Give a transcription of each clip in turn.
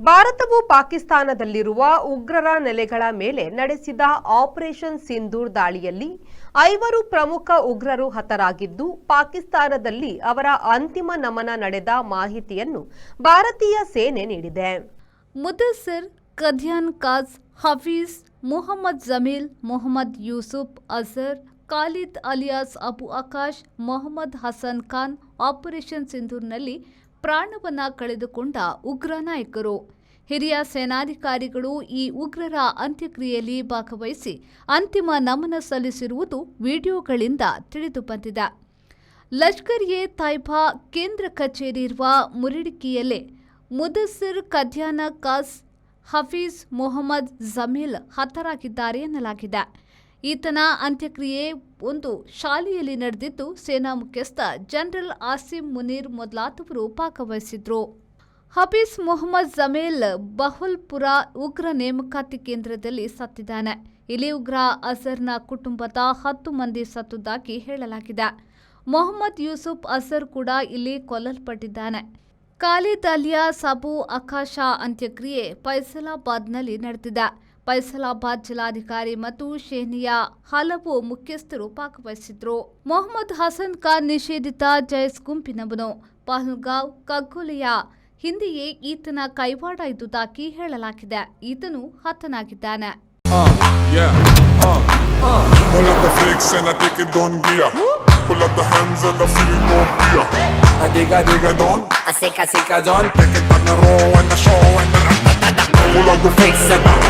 ಭಾರತವು ಪಾಕಿಸ್ತಾನದಲ್ಲಿರುವ ಉಗ್ರರ ನೆಲೆಗಳ ಮೇಲೆ ನಡೆಸಿದ ಆಪರೇಷನ್ ಸಿಂಧೂರ್ ದಾಳಿಯಲ್ಲಿ 5 ಪ್ರಮುಖ ಉಗ್ರರು ಹತರಾಗಿದ್ದು, ಪಾಕಿಸ್ತಾನದಲ್ಲಿ ಅವರ ಅಂತಿಮ ನಮನ ನಡೆದ ಮಾಹಿತಿಯನ್ನು ಭಾರತೀಯ ಸೇನೆ ನೀಡಿದೆ. ಮುದಸ್ಸಿರ್, ಕದ್ಯಾನ್ ಕಾಜ್, ಹಫೀಜ್, ಮೊಹಮ್ಮದ್ ಜಮೀಲ್, ಮೊಹಮ್ಮದ್ ಯೂಸುಫ್ ಅಜರ್, ಖಾಲಿದ್ ಅಲಿಯಾಸ್ ಅಬು ಆಕಾಶ್, ಮೊಹಮ್ಮದ್ ಹಸನ್ ಖಾನ್ ಆಪರೇಷನ್ ಸಿಂಧೂರ್ನಲ್ಲಿ ಪ್ರಾಣವನ್ನ ಕಳೆದುಕೊಂಡ ಉಗ್ರ ನಾಯಕರು. ಹಿರಿಯ ಸೇನಾಧಿಕಾರಿಗಳು ಈ ಉಗ್ರರ ಅಂತ್ಯಕ್ರಿಯೆಯಲ್ಲಿ ಭಾಗವಹಿಸಿ ಅಂತಿಮ ನಮನ ಸಲ್ಲಿಸಿರುವುದು ವಿಡಿಯೋಗಳಿಂದ ತಿಳಿದುಬಂದಿದೆ. ಲಷ್ಕರ್-ಎ-ತಯ್ಬಾ ಕೇಂದ್ರ ಕಚೇರಿ ಇರುವ ಮುರಿಡಿಕಿಯಲ್ಲೇ ಮುದಸ್ಸಿರ್, ಕದ್ಯಾನ ಕಾಜ್, ಹಫೀಜ್, ಮೊಹಮ್ಮದ್ ಜಮೀಲ್ ಹತರಾಗಿದ್ದಾರೆ ಎನ್ನಲಾಗಿದೆ. ಈತನ ಅಂತ್ಯಕ್ರಿಯೆ ಒಂದು ಶಾಲೆಯಲ್ಲಿ ನಡೆದಿದ್ದು, ಸೇನಾ ಮುಖ್ಯಸ್ಥ ಜನರಲ್ ಆಸಿಮ್ ಮುನೀರ್ ಮೊದಲಾದವರು ಭಾಗವಹಿಸಿದ್ರು. ಹಫೀಜ್ ಮೊಹಮ್ಮದ್ ಜಮೀಲ್ ಬಹುಲ್ಪುರ ಉಗ್ರ ನೇಮಕಾತಿ ಕೇಂದ್ರದಲ್ಲಿ ಸತ್ತಿದ್ದಾನೆ. ಇಲ್ಲಿ ಉಗ್ರ ಅಜರ್ನ ಕುಟುಂಬದ 10 ಮಂದಿ ಸತ್ತುದಾಗಿ ಹೇಳಲಾಗಿದೆ. ಮೊಹಮ್ಮದ್ ಯೂಸುಫ್ ಅಜರ್ ಕೂಡ ಇಲ್ಲಿ ಕೊಲ್ಲಲ್ಪಟ್ಟಿದ್ದಾನೆ. ಖಾಲಿದ್ ಅಲಿಯಾಸ್ ಅಬು ಆಕಾಶ ಅಂತ್ಯಕ್ರಿಯೆ ಫೈಸಲಾಬಾದ್ನಲ್ಲಿ ನಡೆದಿದೆ. ಫೈಸಲಾಬಾದ್ ಜಿಲ್ಲಾಧಿಕಾರಿ ಮತ್ತು ಸೇನೆಯ ಹಲವು ಮುಖ್ಯಸ್ಥರು ಭಾಗವಹಿಸಿದ್ರು. ಮೊಹಮ್ಮದ್ ಹಸನ್ ಖಾನ್ ನಿಷೇಧಿತ ಜೈಷ್ ಗುಂಪಿನವನು. ಪಹಲ್ಗಾವ್ ಕಗ್ಗೊಲೆಯ ಹಿಂದೆಯೇ ಈತನ ಕೈವಾಡ ಇದ್ದುದಾಗಿ ಹೇಳಲಾಗಿದೆ. ಈತನು ಹತನಾಗಿದ್ದಾನೆ.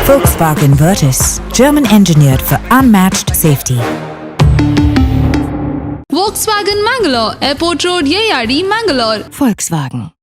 Volkswagen Virtus, German engineered for unmatched safety. Volkswagen Mangalore, Airport Road, Yeyadi, Mangalore. Volkswagen.